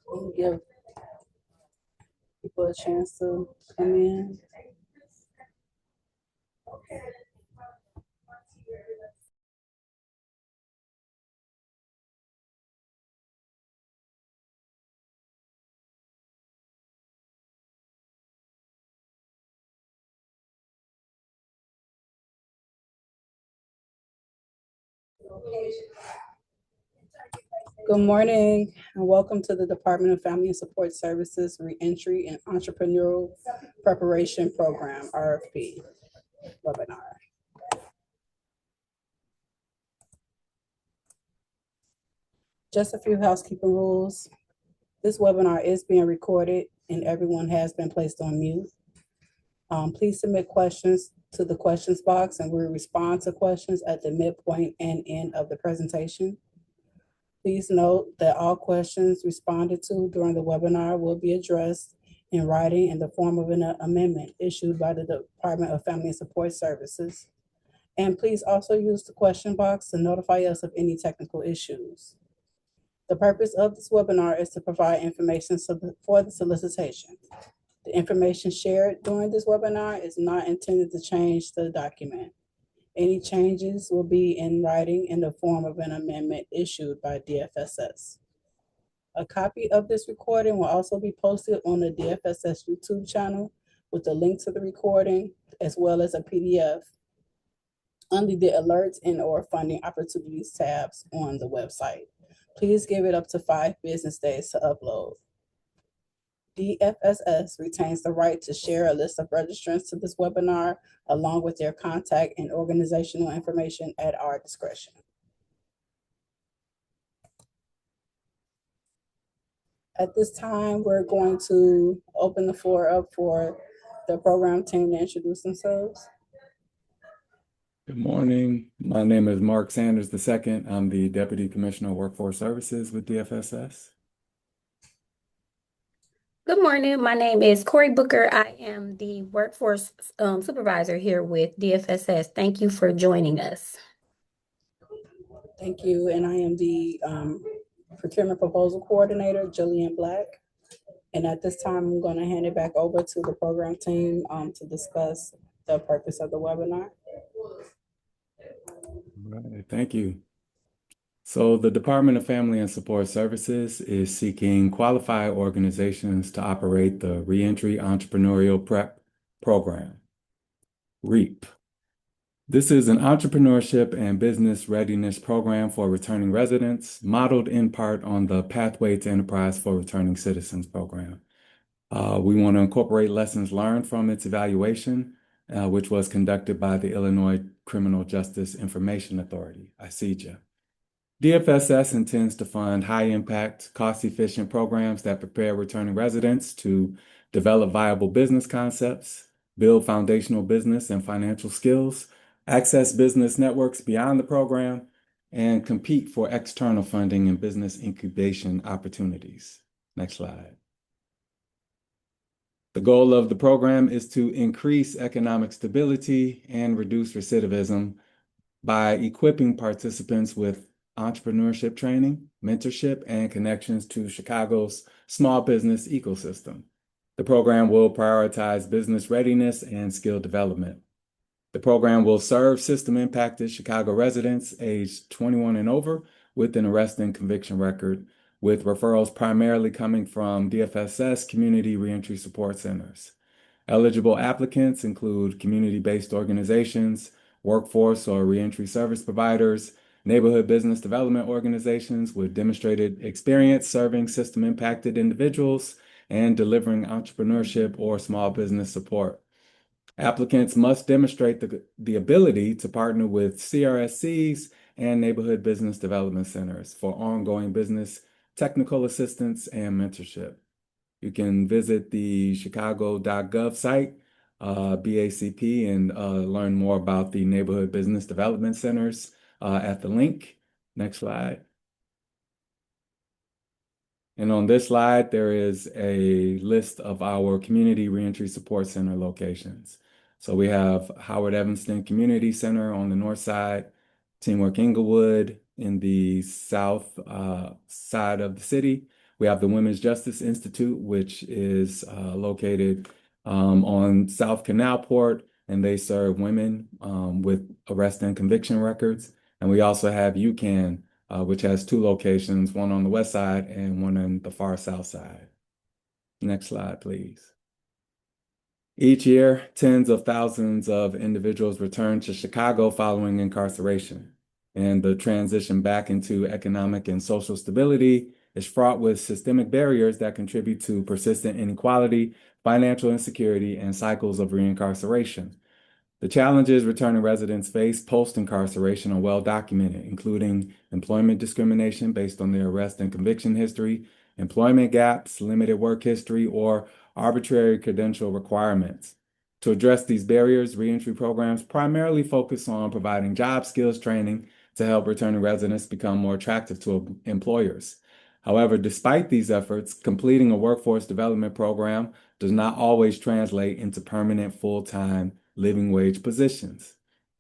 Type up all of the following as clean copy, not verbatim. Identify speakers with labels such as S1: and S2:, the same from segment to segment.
S1: We'll give people a chance to come in. Good morning and welcome to the Department of Family and Support Services Reentry and Entrepreneurial Preparation Program, RFP webinar. Just a few housekeeping rules. This webinar is being recorded and everyone has been placed on mute. Please submit questions to the questions box and we'll respond to questions at the midpoint and end of the presentation. Please note that all questions responded to during the webinar will be addressed in writing in the form of an amendment issued by the Department of Family and Support Services. And please also use the question box to notify us of any technical issues. The purpose of this webinar is to provide information for the solicitation. The information shared during this webinar is not intended to change the document. Any changes will be in writing in the form of an amendment issued by DFSS. A copy of this recording will also be posted on the DFSS YouTube channel with a link to the recording as well as a PDF under the alerts and or funding opportunities tabs on the website. Please give it up to 5 business days to upload. DFSS retains the right to share a list of registrants to this webinar along with their contact and organizational information at our discretion. At this time, we're going to open the floor up for the program team to introduce themselves.
S2: Good morning. My name is Mark Sanders II. I'm the Deputy Commissioner of Workforce Services with DFSS.
S3: Good morning. My name is Corey Booker. I am the Workforce Supervisor here with DFSS. Thank you for joining us.
S1: Thank you. And I am the Procurement Proposal Coordinator, Jillian Black. And at this time, I'm going to hand it back over to the program team to discuss the purpose of the webinar.
S2: All right, thank you. So the Department of Family and Support Services is seeking qualified organizations to operate the Reentry Entrepreneurial Prep Program, REEP. This is an entrepreneurship and business readiness program for returning residents, modeled in part on the Pathway to Enterprise for Returning Citizens program. We want to incorporate lessons learned from its evaluation, which was conducted by the Illinois Criminal Justice Information Authority, ICJA. DFSS intends to fund high-impact, cost-efficient programs that prepare returning residents to develop viable business concepts, build foundational business and financial skills, access business networks beyond the program, and compete for external funding and business incubation opportunities. Next slide. The goal of the program is to increase economic stability and reduce recidivism by equipping participants with entrepreneurship training, mentorship, and connections to Chicago's small business ecosystem. The program will prioritize business readiness and skill development. The program will serve system-impacted Chicago residents aged 21 and over with an arrest and conviction record, with referrals primarily coming from DFSS community reentry support centers. Eligible applicants include community-based organizations, workforce or reentry service providers, neighborhood business development organizations with demonstrated experience serving system-impacted individuals and delivering entrepreneurship or small business support. Applicants must demonstrate the ability to partner with CRSCs and neighborhood business development centers for ongoing business technical assistance and mentorship. You can visit the chicago.gov site, BACP, and learn more about the neighborhood business development centers at the link. Next slide. And on this slide, there is a list of our community reentry support center locations. So we have Howard Evanston Community Center on the north side, Teamwork Inglewood in the south side of the city. We have the Women's Justice Institute, which is located on South Canalport, and they serve women with arrest and conviction records. And we also have UCAN, which has two locations, one on the west side and one on the far south side. Next slide, please. Each year, tens of thousands of individuals return to Chicago following incarceration, and the transition back into economic and social stability is fraught with systemic barriers that contribute to persistent inequality, financial insecurity, and cycles of reincarceration. The challenges returning residents face post-incarceration are well documented, including employment discrimination based on their arrest and conviction history, employment gaps, limited work history, or arbitrary credential requirements. To address these barriers, reentry programs primarily focus on providing job skills training to help returning residents become more attractive to employers. However, despite these efforts, completing a workforce development program does not always translate into permanent full-time living wage positions.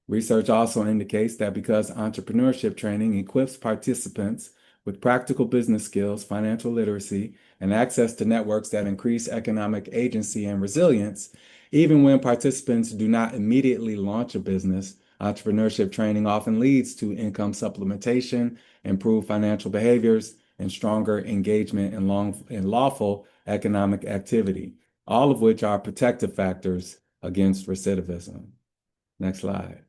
S2: Research also indicates that because entrepreneurship training equips participants with practical business skills, financial literacy, and access to networks that increase economic agency and resilience, even when participants do not immediately launch a business, entrepreneurship training often leads to income supplementation, improved financial behaviors, and stronger engagement in lawful economic activity, all of which are protective factors against recidivism. Next slide.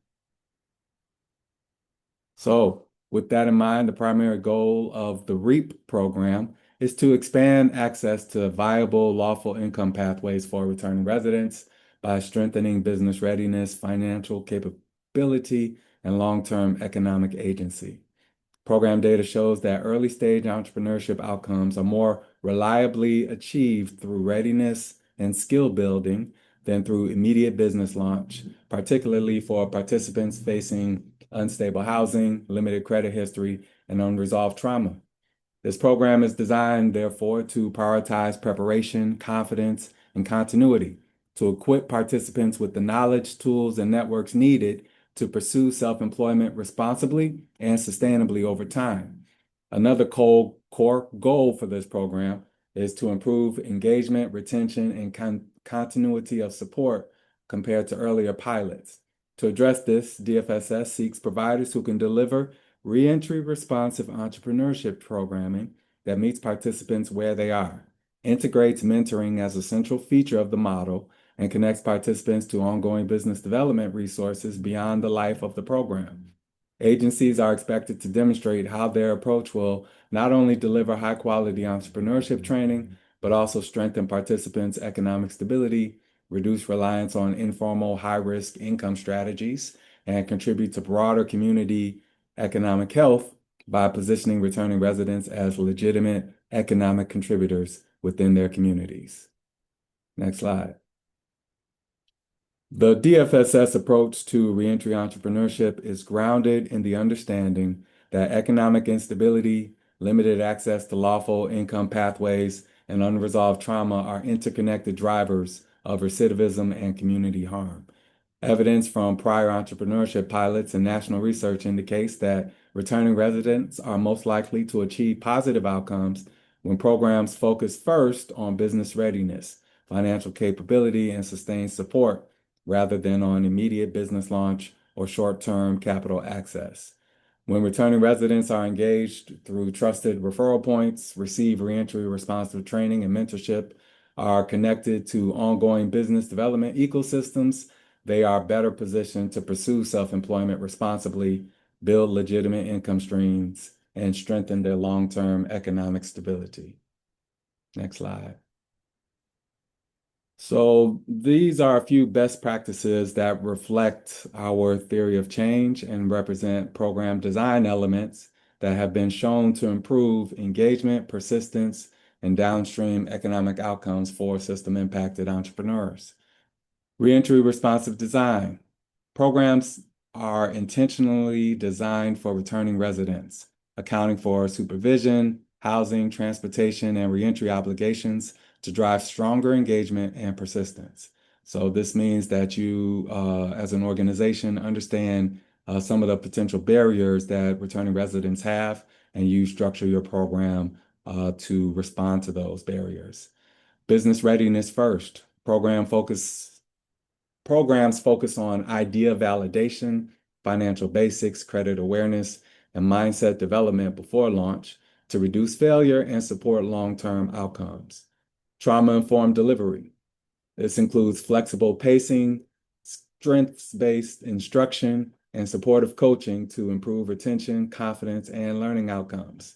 S2: So, with that in mind, the primary goal of the REEP program is to expand access to viable lawful income pathways for returning residents by strengthening business readiness, financial capability, and long-term economic agency. Program data shows that early stage entrepreneurship outcomes are more reliably achieved through readiness and skill building than through immediate business launch, particularly for participants facing unstable housing, limited credit history, and unresolved trauma. This program is designed, therefore, to prioritize preparation, confidence, and continuity to equip participants with the knowledge, tools, and networks needed to pursue self-employment responsibly and sustainably over time. Another core goal for this program is to improve engagement, retention, and continuity of support compared to earlier pilots. To address this, DFSS seeks providers who can deliver reentry responsive entrepreneurship programming that meets participants where they are, integrates mentoring as a central feature of the model, and connects participants to ongoing business development resources beyond the life of the program. Agencies are expected to demonstrate how their approach will not only deliver high-quality entrepreneurship training, but also strengthen participants' economic stability, reduce reliance on informal high-risk income strategies, and contribute to broader community economic health by positioning returning residents as legitimate economic contributors within their communities. Next slide. The DFSS approach to reentry entrepreneurship is grounded in the understanding that economic instability, limited access to lawful income pathways, and unresolved trauma are interconnected drivers of recidivism and community harm. Evidence from prior entrepreneurship pilots and national research indicates that returning residents are most likely to achieve positive outcomes when programs focus first on business readiness, financial capability, and sustained support, rather than on immediate business launch or short-term capital access. When returning residents are engaged through trusted referral points, receive reentry responsive training and mentorship, are connected to ongoing business development ecosystems, they are better positioned to pursue self-employment responsibly, build legitimate income streams, and strengthen their long-term economic stability. Next slide. So these are a few best practices that reflect our theory of change and represent program design elements that have been shown to improve engagement, persistence, and downstream economic outcomes for system-impacted entrepreneurs. Reentry responsive design. Programs are intentionally designed for returning residents, accounting for supervision, housing, transportation, and reentry obligations to drive stronger engagement and persistence. So this means that you, as an organization, understand some of the potential barriers that returning residents have, and you structure your program to respond to those barriers. Business readiness first. Programs focus on idea validation, financial basics, credit awareness, and mindset development before launch to reduce failure and support long-term outcomes. Trauma-informed delivery. This includes flexible pacing, strengths-based instruction, and supportive coaching to improve retention, confidence, and learning outcomes.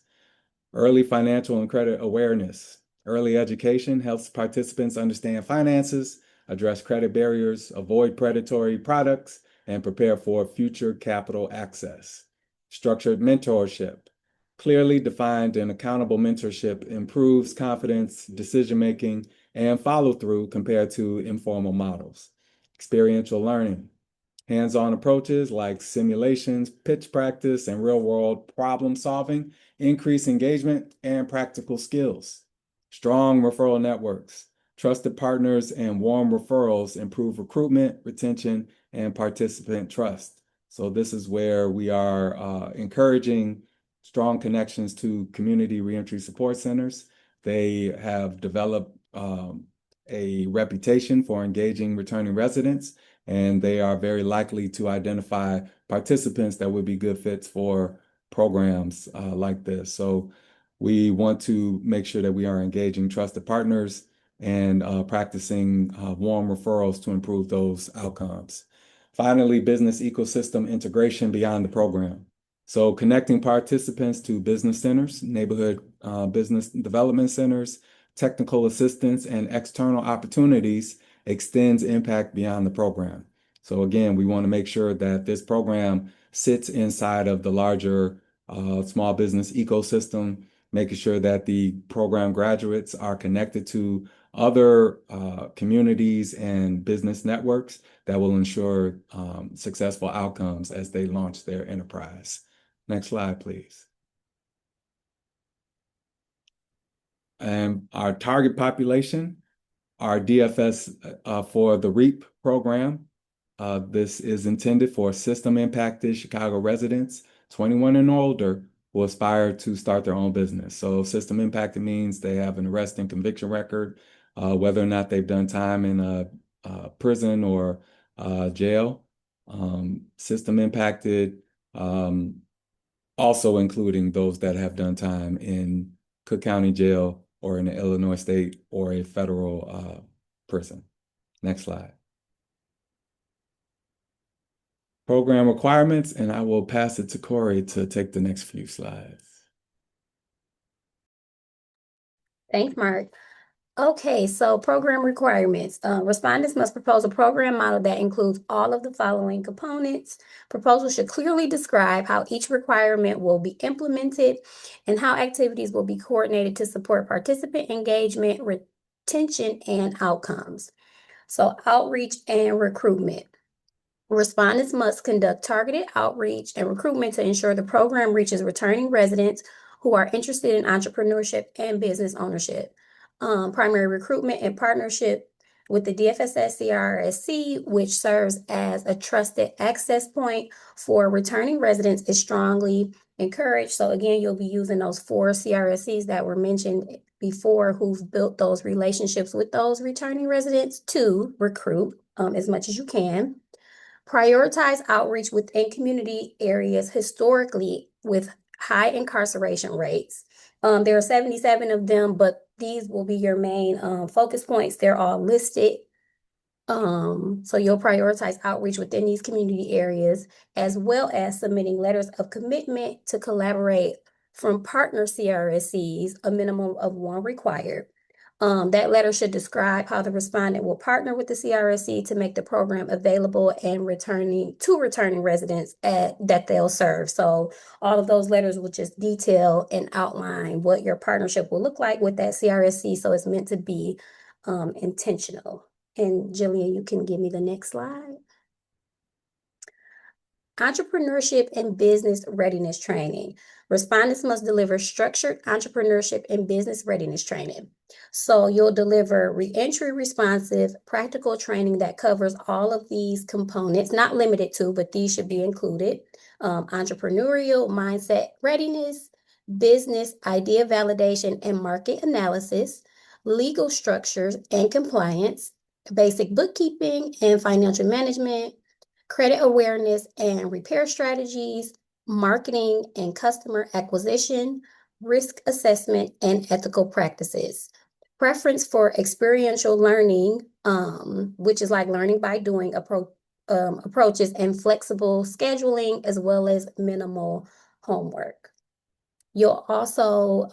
S2: Early financial and credit awareness. Early education helps participants understand finances, address credit barriers, avoid predatory products, and prepare for future capital access. Structured mentorship. Clearly defined and accountable mentorship improves confidence, decision-making, and follow-through compared to informal models. Experiential learning. Hands-on approaches like simulations, pitch practice, and real-world problem solving increase engagement and practical skills. Strong referral networks. Trusted partners and warm referrals improve recruitment, retention, and participant trust. So this is where we are encouraging strong connections to community reentry support centers. They have developed a reputation for engaging returning residents, and they are very likely to identify participants that would be good fits for programs like this. So we want to make sure that we are engaging trusted partners and practicing warm referrals to improve those outcomes. Finally, business ecosystem integration beyond the program. So connecting participants to business centers, neighborhood business development centers, technical assistance, and external opportunities extends impact beyond the program. So again, we want to make sure that this program sits inside of the larger small business ecosystem, making sure that the program graduates are connected to other communities and business networks that will ensure successful outcomes as they launch their enterprise. Next slide, please. And our target population, our DFS for the REEP program. This is intended for system-impacted Chicago residents, 21 and older, who aspire to start their own business. So system impacted means they have an arrest and conviction record, whether or not they've done time in a prison or jail. System impacted, also including those that have done time in Cook County Jail or in an Illinois state or a federal prison. Next slide. Program requirements, and I will pass it to Corey to take the next few slides.
S3: Thanks, Mark. Okay, so program requirements. Respondents must propose a program model that includes all of the following components. Proposal should clearly describe how each requirement will be implemented and how activities will be coordinated to support participant engagement, retention, and outcomes. So outreach and recruitment. Respondents must conduct targeted outreach and recruitment to ensure the program reaches returning residents who are interested in entrepreneurship and business ownership. Primary recruitment in partnership with the DFSS CRSC, which serves as a trusted access point for returning residents, is strongly encouraged. So again, you'll be using those 4 CRSCs that were mentioned before, who've built those relationships with those returning residents to recruit as much as you can. Prioritize outreach within community areas historically with high incarceration rates. There are 77 of them, but these will be your main focus points. They're all listed. So you'll prioritize outreach within these community areas, as well as submitting letters of commitment to collaborate from partner CRSCs, a minimum of 1 required. That letter should describe how the respondent will partner with the CRSC to make the program available and returning residents that they'll serve. So all of those letters will just detail and outline what your partnership will look like with that CRSC. So it's meant to be intentional. And Jillian, you can give me the next slide. Entrepreneurship and business readiness training. Respondents must deliver structured entrepreneurship and business readiness training. So you'll deliver reentry responsive practical training that covers all of these components, not limited to, but these should be included. Entrepreneurial mindset readiness, business idea validation and market analysis, legal structures and compliance, basic bookkeeping and financial management, credit awareness and repair strategies, marketing and customer acquisition, risk assessment, and ethical practices. Preference for experiential learning, which is like learning by doing approaches, and flexible scheduling, as well as minimal homework. You'll also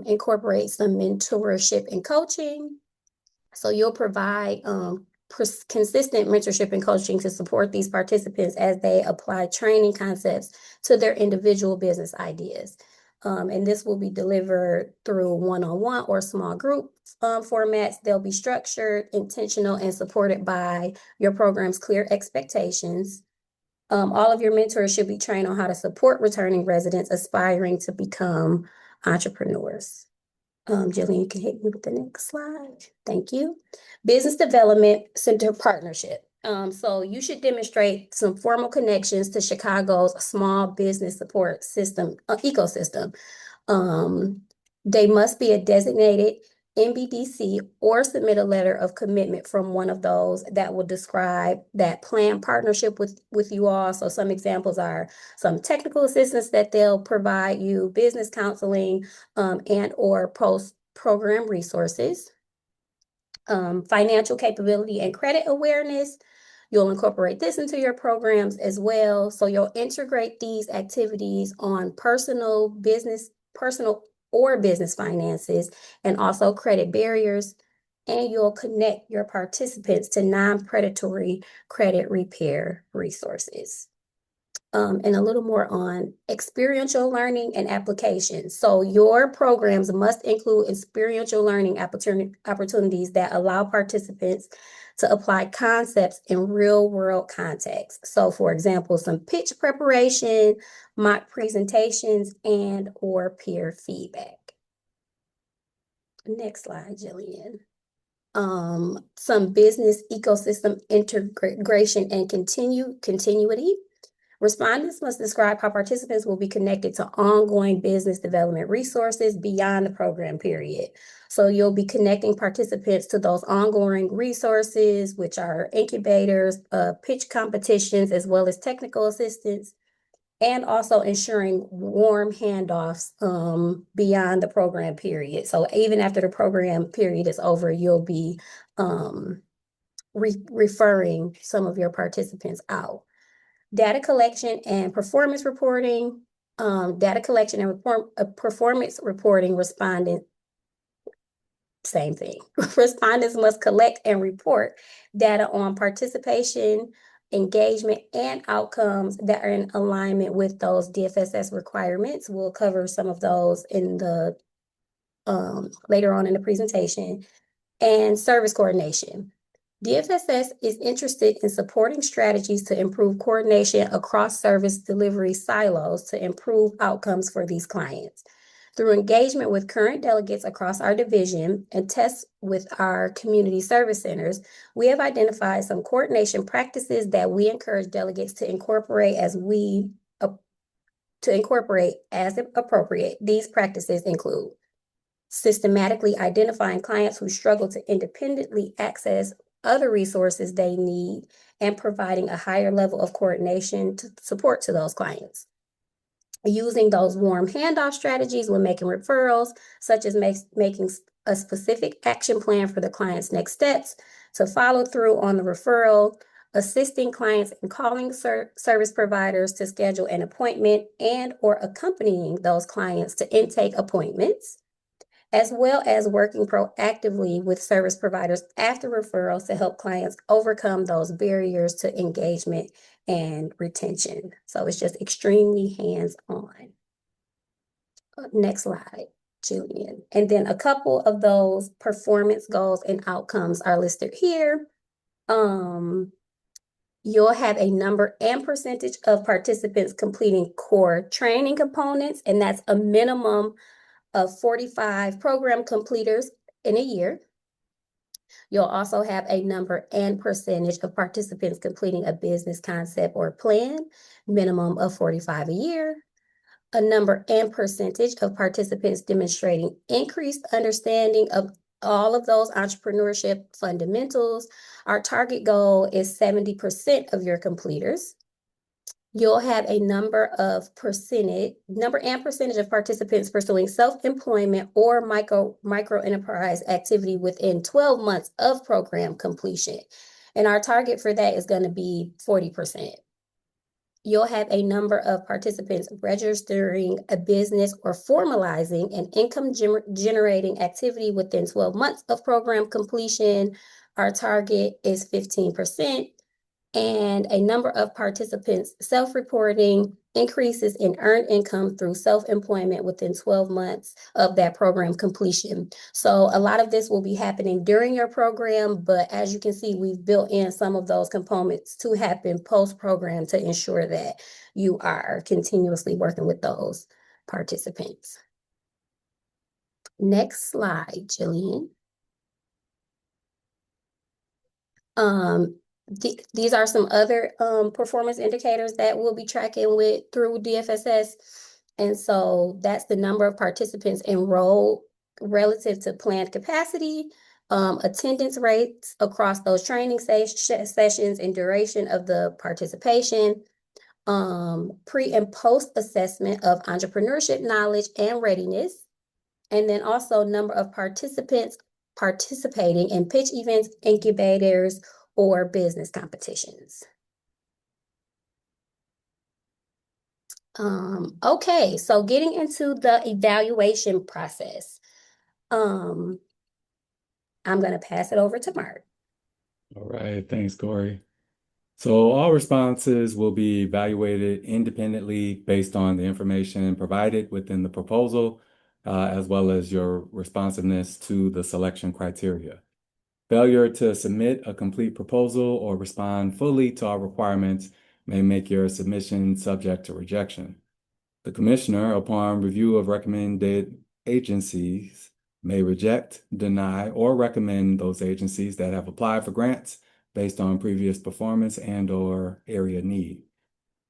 S3: incorporate some mentorship and coaching. So you'll provide consistent mentorship and coaching to support these participants as they apply training concepts to their individual business ideas. And this will be delivered through one-on-one or small group formats. They'll be structured, intentional, and supported by your program's clear expectations. All of your mentors should be trained on how to support returning residents aspiring to become entrepreneurs. Jillian, you can hit me with the next slide. Thank you. Business Development Center Partnership. So you should demonstrate some formal connections to Chicago's small business support system ecosystem. They must be a designated MBDC or submit a letter of commitment from one of those that will describe that planned partnership with you all. So some examples are some technical assistance that they'll provide you, business counseling, and or post-program resources, financial capability and credit awareness. You'll incorporate this into your programs as well. So you'll integrate these activities on personal or business finances, and also credit barriers, and you'll connect your participants to non-predatory credit repair resources. And a little more on experiential learning and application. So your programs must include experiential learning opportunities that allow participants to apply concepts in real-world contexts. So for example, some pitch preparation, mock presentations, and or peer feedback. Next slide, Jillian. Some business ecosystem integration and continuity. Respondents must describe how participants will be connected to ongoing business development resources beyond the program period. So you'll be connecting participants to those ongoing resources, which are incubators, pitch competitions, as well as technical assistance, and also ensuring warm handoffs beyond the program period. So even after the program period is over, you'll be referring some of your participants out. Data collection and performance reporting. Data collection and performance reporting respondent, same thing. Respondents must collect and report data on participation, engagement, and outcomes that are in alignment with those DFSS requirements. We'll cover some of those in the later on in the presentation. And service coordination. DFSS is interested in supporting strategies to improve coordination across service delivery silos to improve outcomes for these clients. Through engagement with current delegates across our division and tests with our community service centers, we have identified some coordination practices that we encourage delegates to incorporate as appropriate. These practices include systematically identifying clients who struggle to independently access other resources they need and providing a higher level of coordination to support to those clients. Using those warm handoff strategies when making referrals, such as making a specific action plan for the client's next steps to follow through on the referral, assisting clients in calling service providers to schedule an appointment and or accompanying those clients to intake appointments, as well as working proactively with service providers after referrals to help clients overcome those barriers to engagement and retention. So it's just extremely hands-on. Next slide, Julian. And then a couple of those performance goals and outcomes are listed here. You'll have a number and percentage of participants completing core training components, and that's a minimum of 45 program completers in a year. You'll also have a number and percentage of participants completing a business concept or plan, minimum of 45 a year. A number and percentage of participants demonstrating increased understanding of all of those entrepreneurship fundamentals. Our target goal is 70% of your completers. You'll have a number and percentage of participants pursuing self-employment or micro enterprise activity within 12 months of program completion. And our target for that is going to be 40%. You'll have a number of participants registering a business or formalizing an income generating activity within 12 months of program completion. Our target is 15%. And a number of participants self-reporting increases in earned income through self-employment within 12 months of that program completion. So a lot of this will be happening during your program, but as you can see, we've built in some of those components to happen post-program to ensure that you are continuously working with those participants. Next slide, Jillian. These are some other performance indicators that we'll be tracking with through DFSS. And so that's the number of participants enrolled relative to planned capacity, attendance rates across those training sessions and duration of the participation, pre and post assessment of entrepreneurship knowledge and readiness, and then also number of participants participating in pitch events, incubators, or business competitions. Okay, so getting into the evaluation process. I'm going to pass it over to Mark.
S2: All right, thanks, Corey. So all responses will be evaluated independently based on the information provided within the proposal, as well as your responsiveness to the selection criteria. Failure to submit a complete proposal or respond fully to all requirements may make your submission subject to rejection. The commissioner, upon review of recommended agencies, may reject, deny, or recommend those agencies that have applied for grants based on previous performance and/or area need.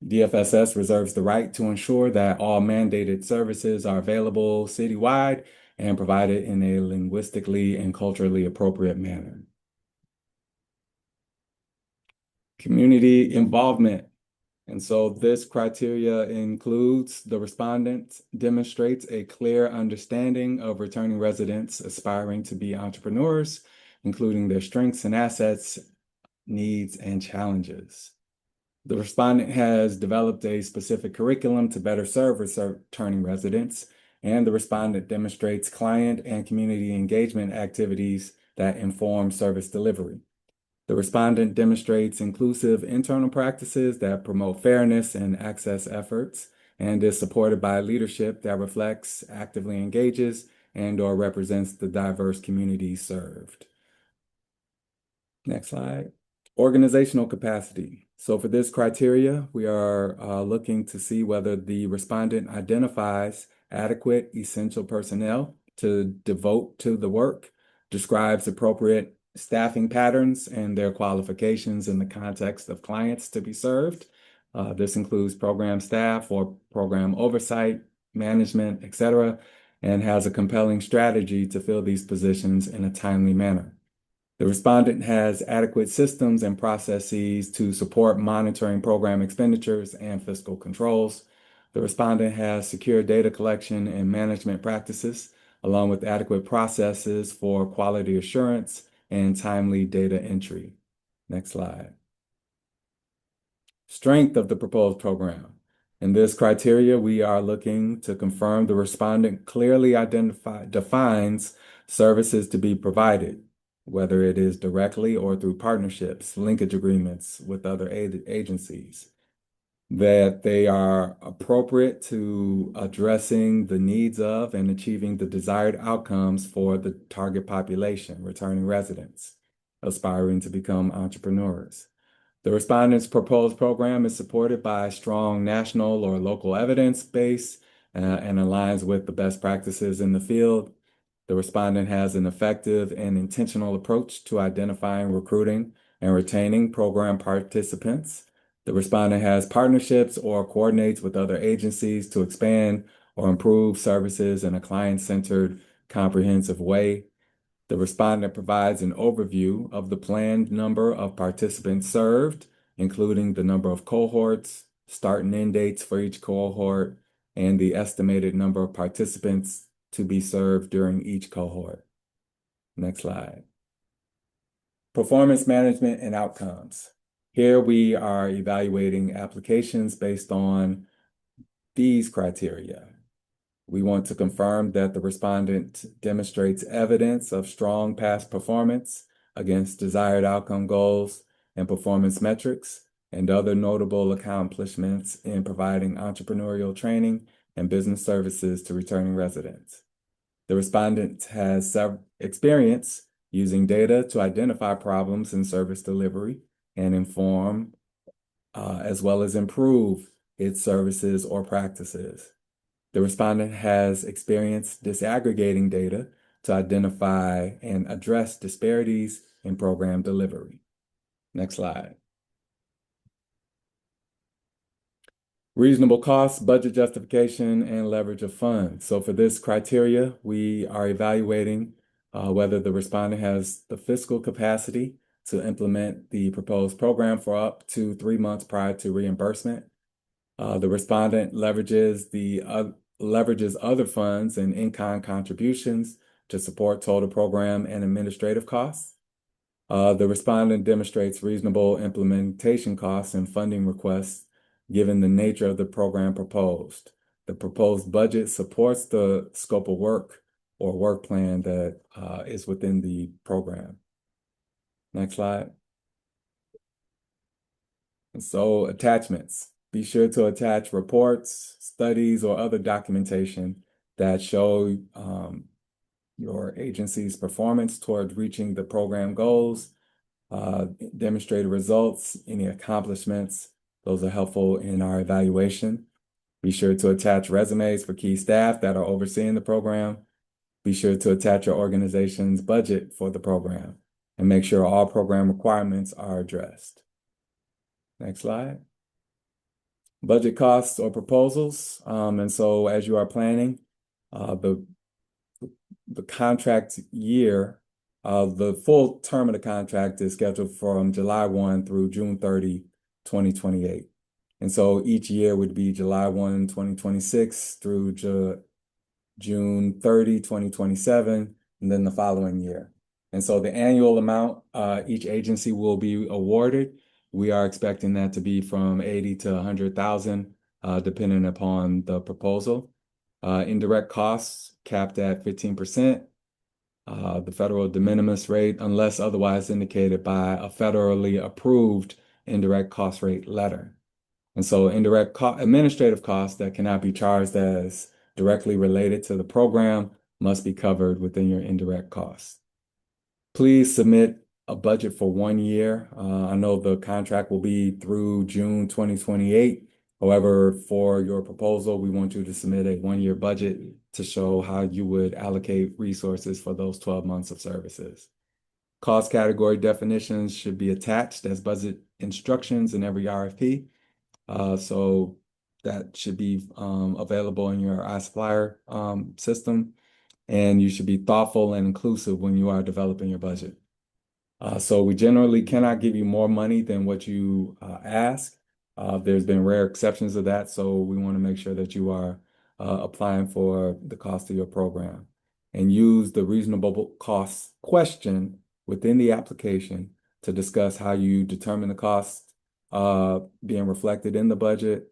S2: DFSS reserves the right to ensure that all mandated services are available citywide and provided in a linguistically and culturally appropriate manner. Community involvement. And so this criteria includes the respondent demonstrates a clear understanding of returning residents aspiring to be entrepreneurs, including their strengths and assets, needs, and challenges. The respondent has developed a specific curriculum to better serve returning residents, and the respondent demonstrates client and community engagement activities that inform service delivery. The respondent demonstrates inclusive internal practices that promote fairness and access efforts, and is supported by leadership that reflects, actively engages, and/or represents the diverse communities served. Next slide. Organizational capacity. So for this criteria, we are looking to see whether the respondent identifies adequate essential personnel to devote to the work, describes appropriate staffing patterns and their qualifications in the context of clients to be served. This includes program staff or program oversight, management, etc., and has a compelling strategy to fill these positions in a timely manner. The respondent has adequate systems and processes to support monitoring program expenditures and fiscal controls. The respondent has secure data collection and management practices, along with adequate processes for quality assurance and timely data entry. Next slide. Strength of the proposed program. In this criteria, we are looking to confirm the respondent clearly defines services to be provided, whether it is directly or through partnerships, linkage agreements with other agencies, that they are appropriate to addressing the needs of and achieving the desired outcomes for the target population, returning residents, aspiring to become entrepreneurs. The respondent's proposed program is supported by a strong national or local evidence base and aligns with the best practices in the field. The respondent has an effective and intentional approach to identifying, recruiting, and retaining program participants. The respondent has partnerships or coordinates with other agencies to expand or improve services in a client-centered, comprehensive way. The respondent provides an overview of the planned number of participants served, including the number of cohorts, start and end dates for each cohort, and the estimated number of participants to be served during each cohort. Next slide. Performance management and outcomes. Here we are evaluating applications based on these criteria. We want to confirm that the respondent demonstrates evidence of strong past performance against desired outcome goals and performance metrics and other notable accomplishments in providing entrepreneurial training and business services to returning residents. The respondent has experience using data to identify problems in service delivery and inform, as well as improve its services or practices. The respondent has experience disaggregating data to identify and address disparities in program delivery. Next slide. Reasonable cost, budget justification, and leverage of funds. So for this criteria, we are evaluating whether the respondent has the fiscal capacity to implement the proposed program for up to 3 months prior to reimbursement. The respondent leverages other funds and in-kind contributions to support total program and administrative costs. The respondent demonstrates reasonable implementation costs and funding requests given the nature of the program proposed. The proposed budget supports the scope of work or work plan that is within the program. Next slide. And so attachments. Be sure to attach reports, studies, or other documentation that show your agency's performance toward reaching the program goals, demonstrated results, any accomplishments. Those are helpful in our evaluation. Be sure to attach resumes for key staff that are overseeing the program. Be sure to attach your organization's budget for the program and make sure all program requirements are addressed. Next slide. Budget costs or proposals. And so as you are planning, the contract year, the full term of the contract is scheduled from July 1 through June 30, 2028. And so each year would be July 1, 2026 through June 30, 2027, and then the following year. And so the annual amount each agency will be awarded, we are expecting that to be from 80 to 100,000, depending upon the proposal. Indirect costs capped at 15%. The federal de minimis rate, unless otherwise indicated by a federally approved indirect cost rate letter. And so administrative costs that cannot be charged as directly related to the program must be covered within your indirect costs. Please submit a budget for 1 year. I know the contract will be through June 2028. However, for your proposal, we want you to submit a 1-year budget to show how you would allocate resources for those 12 months of services. Cost category definitions should be attached as budget instructions in every RFP. So that should be available in your iSupplier system. And you should be thoughtful and inclusive when you are developing your budget. So we generally cannot give you more money than what you ask. There's been rare exceptions of that, so we want to make sure that you are applying for the cost of your program. And use the reasonable cost question within the application to discuss how you determine the cost being reflected in the budget.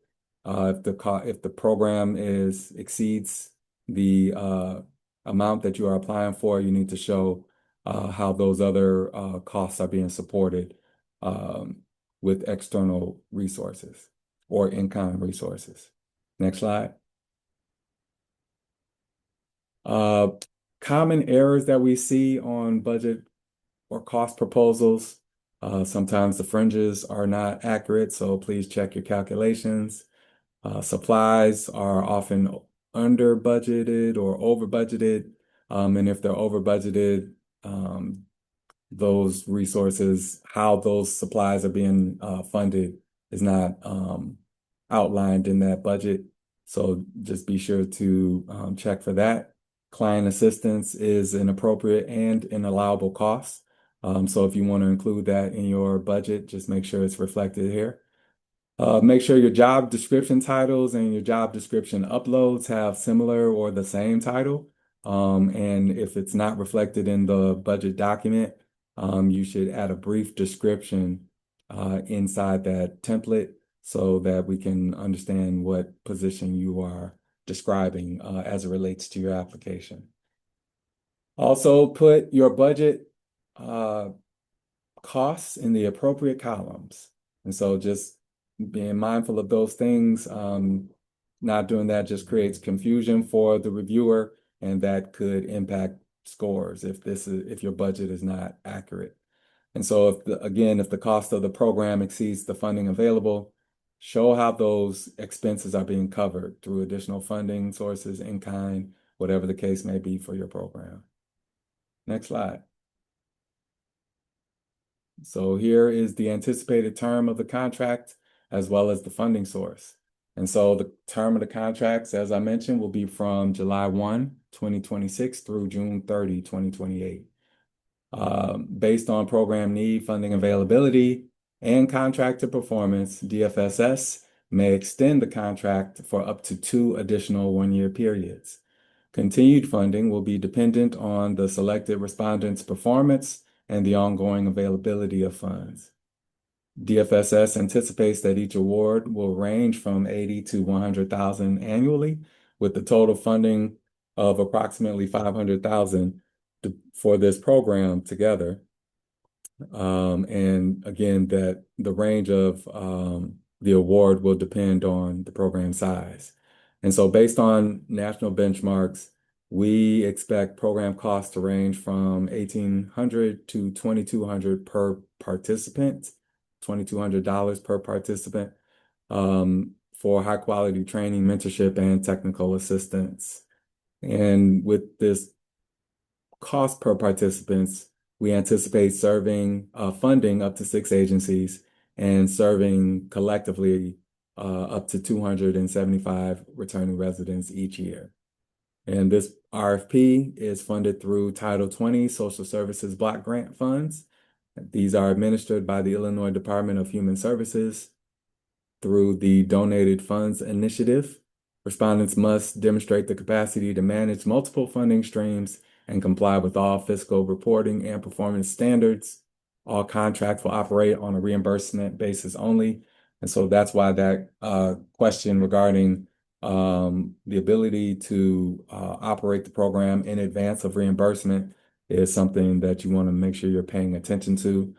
S2: If the program exceeds the amount that you are applying for, you need to show how those other costs are being supported with external resources or in-kind resources. Next slide. Common errors that we see on budget or cost proposals. Sometimes the fringes are not accurate, so please check your calculations. Supplies are often under budgeted or over budgeted. And if they're over budgeted, those resources, how those supplies are being funded is not outlined in that budget. So just be sure to check for that. Client assistance is an appropriate and an allowable cost. So if you want to include that in your budget, just make sure it's reflected here. Make sure your job description titles and your job description uploads have similar or the same title. And if it's not reflected in the budget document, you should add a brief description inside that template so that we can understand what position you are describing as it relates to your application. Also, put your budget costs in the appropriate columns. And so just being mindful of those things, not doing that just creates confusion for the reviewer, and that could impact scores if your budget is not accurate. And so if the cost of the program exceeds the funding available, show how those expenses are being covered through additional funding sources, in kind, whatever the case may be for your program. Next slide. So here is the anticipated term of the contract as well as the funding source. And so the term of the contracts, as I mentioned, will be from July 1, 2026 through June 30, 2028. Based on program need, funding availability, and contractor performance, DFSS may extend the contract for up to 2 additional one-year periods. Continued funding will be dependent on the selected respondent's performance and the ongoing availability of funds. DFSS anticipates that each award will range from 80 to 100,000 annually, with the total funding of approximately 500,000 for this program together. And again, that the range of the award will depend on the program size. And so based on national benchmarks, we expect program costs to range from $1,800 to $2,200 per participant, $2,200 per participant, for high quality training, mentorship, and technical assistance. And with this cost per participants, we anticipate funding up to 6 agencies and serving collectively up to 275 returning residents each year. And this RFP is funded through Title 20 Social Services Block Grant Funds. These are administered by the Illinois Department of Human Services through the Donated Funds Initiative. Respondents must demonstrate the capacity to manage multiple funding streams and comply with all fiscal reporting and performance standards. All contracts will operate on a reimbursement basis only. And so that's why that question regarding the ability to operate the program in advance of reimbursement is something that you want to make sure you're paying attention to,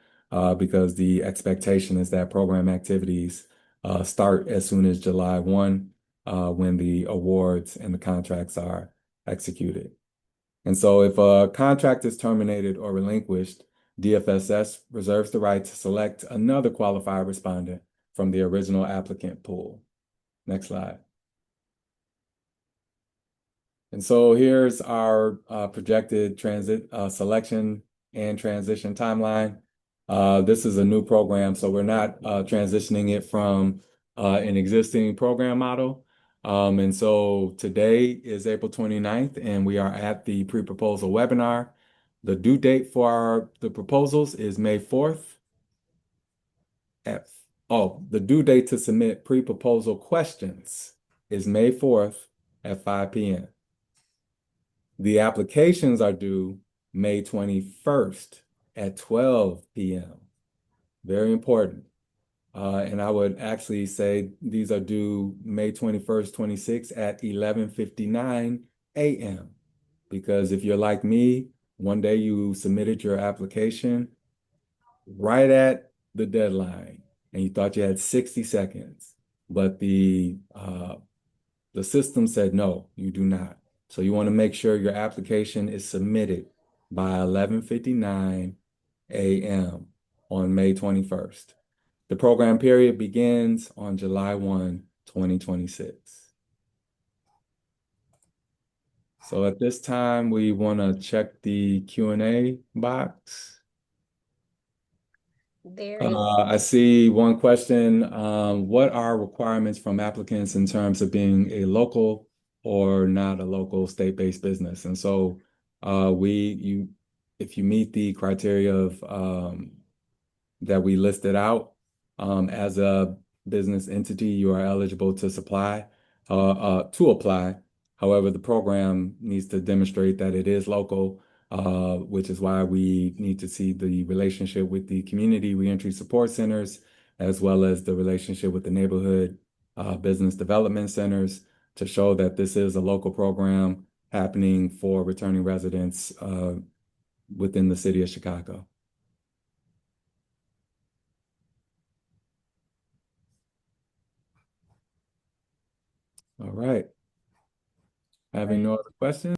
S2: because the expectation is that program activities start as soon as July 1, when the awards and the contracts are executed. And so if a contract is terminated or relinquished, DFSS reserves the right to select another qualified respondent from the original applicant pool. Next slide. And so here's our projected selection and transition timeline. This is a new program, so we're not transitioning it from an existing program model. And so today is April 29th, and we are at the pre-proposal webinar. The due date for the proposals is May 4th. The due date to submit pre-proposal questions is May 4th at 5 p.m. The applications are due May 21st at 12 p.m. Very important. And I would actually say these are due May 21st, 26 at 11:59 a.m. Because if you're like me, one day you submitted your application right at the deadline and you thought you had 60 seconds, but the system said, no, you do not. So you want to make sure your application is submitted by 11:59 a.m. on May 21st. The program period begins on July 1, 2026. So at this time, we want to check the Q&A box.
S3: There is
S2: I see one question. What are requirements from applicants in terms of being a local or not a local state-based business? And so if you meet the criteria of that we listed out, as a business entity, you are eligible to apply. However, the program needs to demonstrate that it is local, which is why we need to see the relationship with the community reentry support centers, as well as the relationship with the neighborhood business development centers to show that this is a local program happening for returning residents within the city of Chicago. All right. Having no other questions?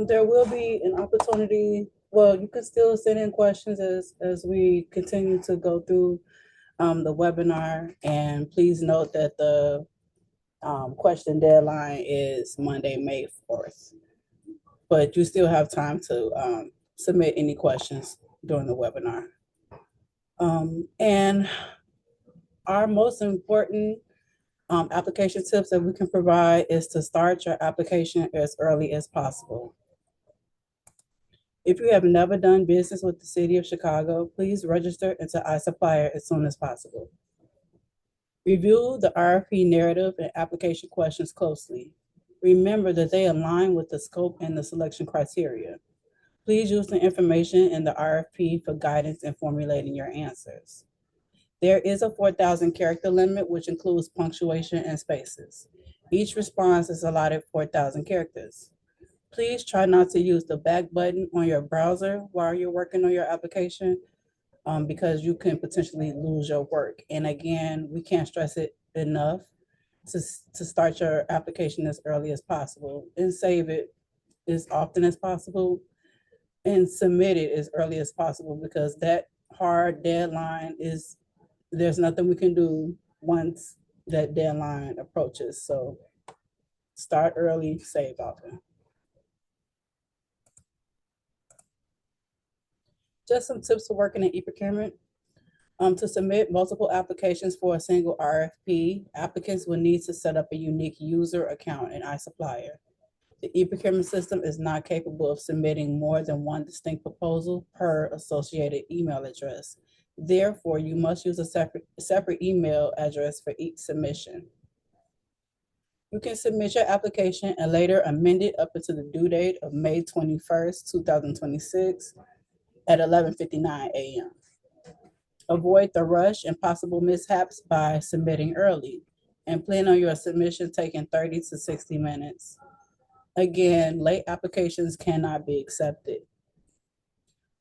S1: There will be an opportunity. Well, you can still send in questions as we continue to go through the webinar. And please note that the question deadline is Monday, May 4th. But you still have time to submit any questions during the webinar. And our most important application tips that we can provide is to start your application as early as possible. If you have never done business with the city of Chicago, please register into iSupplier as soon as possible. Review the RFP narrative and application questions closely. Remember that they align with the scope and the selection criteria. Please use the information in the RFP for guidance in formulating your answers. There is a 4,000 character limit, which includes punctuation and spaces. Each response is allotted 4,000 characters. Please try not to use the back button on your browser while you're working on your application, because you can potentially lose your work. And again, we can't stress it enough to start your application as early as possible and save it as often as possible and submit it as early as possible, because that hard deadline is, there's nothing we can do once that deadline approaches. So start early, save often. Just some tips for working in e-procurement. To submit multiple applications for a single RFP, applicants will need to set up a unique user account in iSupplier. The e-procurement system is not capable of submitting more than one distinct proposal per associated email address. Therefore, you must use a separate email address for each submission. You can submit your application and later amend it up until the due date of May 21st, 2026 at 11:59 a.m. Avoid the rush and possible mishaps by submitting early, and plan on your submission taking 30 to 60 minutes. Again, late applications cannot be accepted.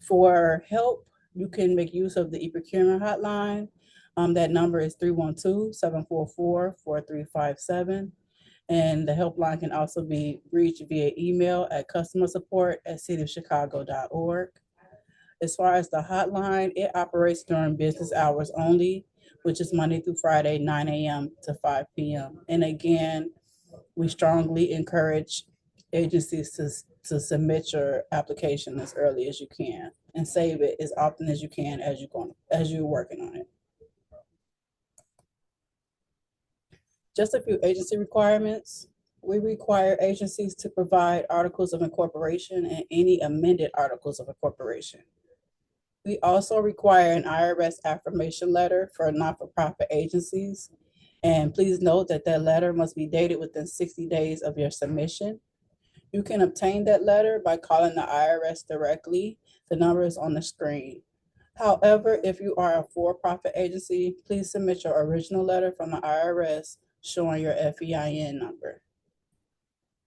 S1: For help, you can make use of the e-procurement hotline. That number is 312-744-4357. And the helpline can also be reached via email at customersupport@cityofchicago.org. As far as the hotline, it operates during business hours only, which is Monday through Friday, 9 a.m. to 5 p.m. And again, we strongly encourage agencies to submit your application as early as you can and save it as often as you can as you're working on it. Just a few agency requirements. We require agencies to provide articles of incorporation and any amended articles of incorporation. We also require an IRS affirmation letter for not-for-profit agencies. And please note that that letter must be dated within 60 days of your submission. You can obtain that letter by calling the IRS directly. The number is on the screen. However, if you are a for-profit agency, please submit your original letter from the IRS showing your FEIN number.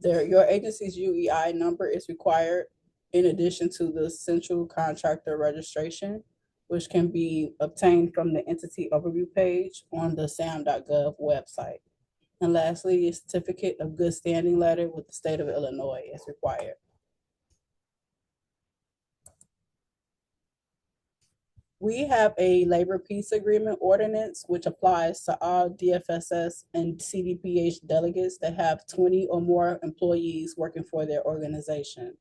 S1: Your agency's UEI number is required in addition to the central contractor registration, which can be obtained from the entity overview page on the sam.gov website. And lastly, a certificate of good standing letter with the state of Illinois is required. We have a labor peace agreement ordinance, which applies to all DFSS and CDPH delegates that have 20 or more employees working for their organization.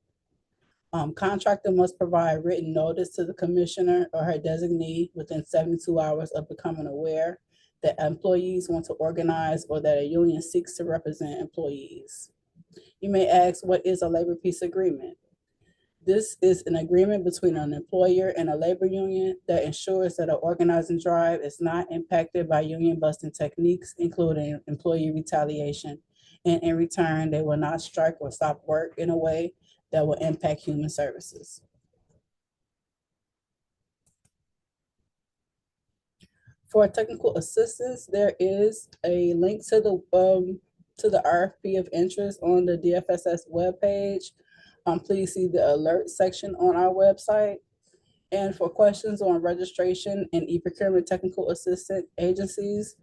S1: Contractor must provide written notice to the commissioner or her designee within 72 hours of becoming aware that employees want to organize or that a union seeks to represent employees. You may ask, what is a labor peace agreement? This is an agreement between an employer and a labor union that ensures that an organizing drive is not impacted by union busting techniques, including employee retaliation. And in return, they will not strike or stop work in a way that will impact human services. For technical assistance, there is a link to the RFP of interest on the DFSS webpage. Please see the alert section on our website. And for questions on registration and e-procurement technical assistant agencies,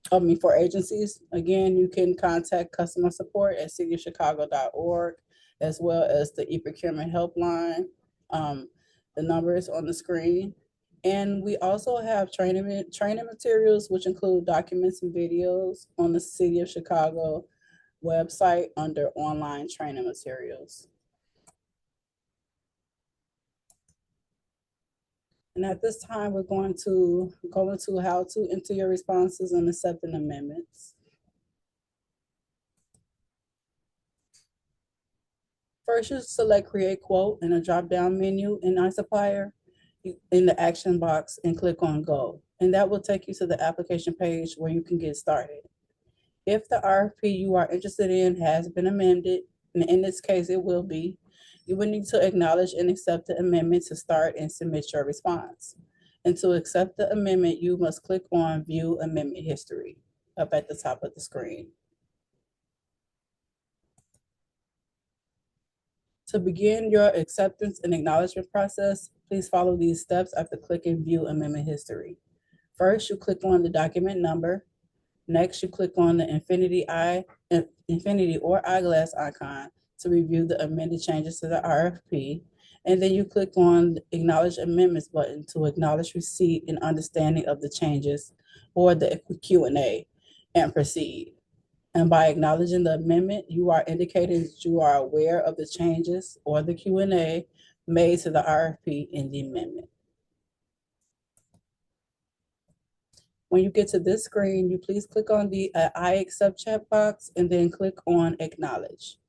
S1: for agencies, again, you can contact customer support at cityofchicago.org, as well as the e-procurement helpline. The number is on the screen. And we also have training materials, which include documents and videos on the City of Chicago website under online training materials. And at this time, we're going to go into how to enter your responses and accepting amendments. First, you select Create Quote in a drop-down menu in iSupplier in the action box and click on Go. And that will take you to the application page where you can get started. If the RFP you are interested in has been amended, and in this case it will be, you will need to acknowledge and accept the amendment to start and submit your response. And to accept the amendment, you must click on View Amendment History up at the top of the screen. To begin your acceptance and acknowledgement process, please follow these steps after clicking View Amendment History. First, you click on the document number. Next, you click on the infinity or eyeglass icon to review the amended changes to the RFP. And then you click on the Acknowledge Amendments button to acknowledge receipt and understanding of the changes or the Q&A and proceed. And by acknowledging the amendment, you are indicating that you are aware of the changes or the Q&A made to the RFP in the amendment. When you get to this screen, you please click on the I accept checkbox and then click on Acknowledge.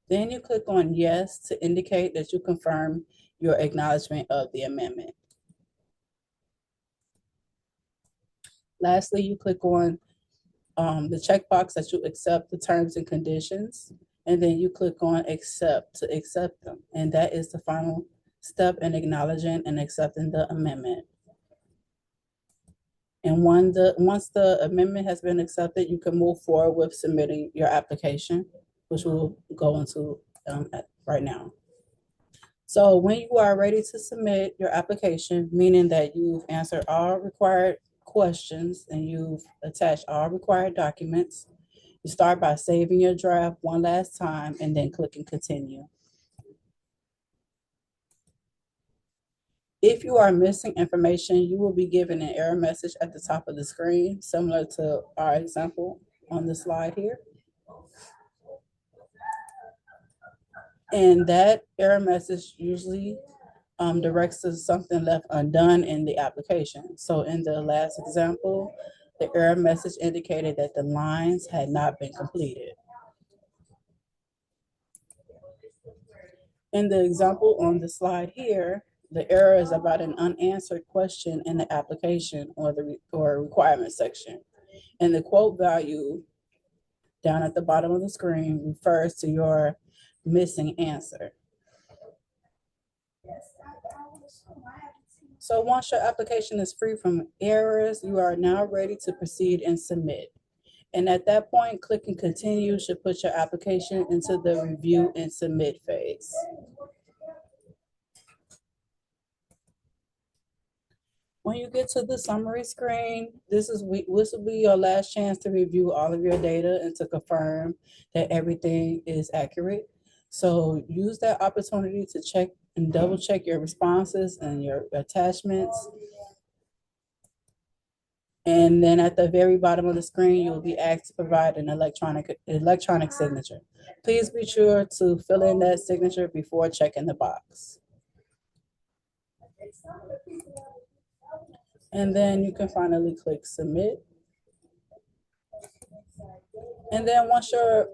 S1: Then you click on Yes to indicate that you confirm your acknowledgement of the amendment. Lastly, you click on the checkbox that you accept the terms and conditions, and then you click on Accept to accept them. And that is the final step in acknowledging and accepting the amendment. And once the amendment has been accepted, you can move forward with submitting your application, which we'll go into right now. So when you are ready to submit your application, meaning that you've answered all required questions and you've attached all required documents, you start by saving your draft one last time and then clicking Continue. If you are missing information, you will be given an error message at the top of the screen, similar to our example on the slide here. And that error message usually directs to something left undone in the application. So in the last example, the error message indicated that the lines had not been completed. In the example on the slide here, the error is about an unanswered question in the application or the requirement section. And the quote value down at the bottom of the screen refers to your missing answer. So once your application is free from errors, you are now ready to proceed and submit. And at that point, clicking Continue should put your application into the review and submit phase. When you get to the summary screen, this will be your last chance to review all of your data and to confirm that everything is accurate. So use that opportunity to check and double check your responses and your attachments. And then at the very bottom of the screen, you will be asked to provide an electronic signature. Please be sure to fill in that signature before checking the box. And then you can finally click submit. And then once your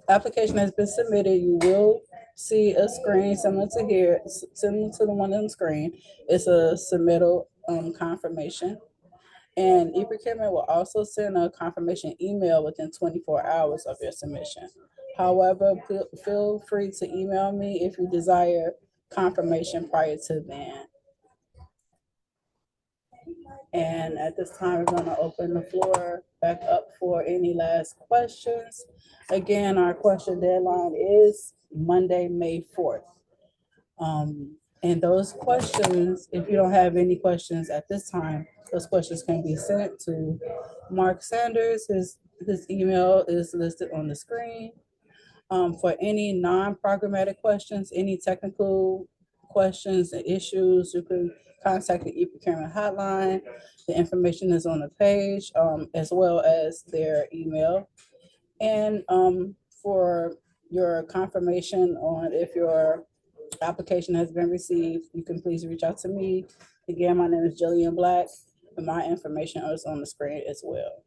S1: application has been submitted, you will see a screen similar to here, similar to the one on the screen. It's a submittal confirmation. And eProcurement will also send a confirmation email within 24 hours of your submission. However, feel free to email me if you desire confirmation prior to then. And at this time, we're going to open the floor back up for any last questions. Again, our question deadline is Monday, May 4th. And those questions, if you don't have any questions at this time, those questions can be sent to Mark Sanders. His email is listed on the screen. For any non-programmatic questions, any technical questions and issues, you can contact the eProcurement hotline. The information is on the page, as well as their email. And for your confirmation on if your application has been received, you can please reach out to me. Again, my name is Jillian Black, and my information is on the screen as well.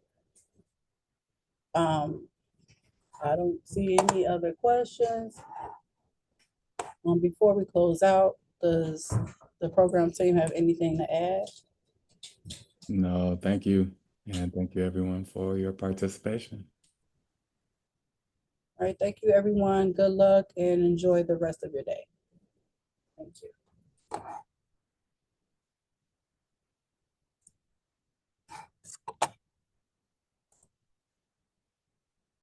S1: I don't see any other questions. Before we close out, does the program team have anything to add?
S2: No, thank you. And thank you everyone for your participation.
S1: All right, thank you, everyone. Good luck and enjoy the rest of your day. Thank you.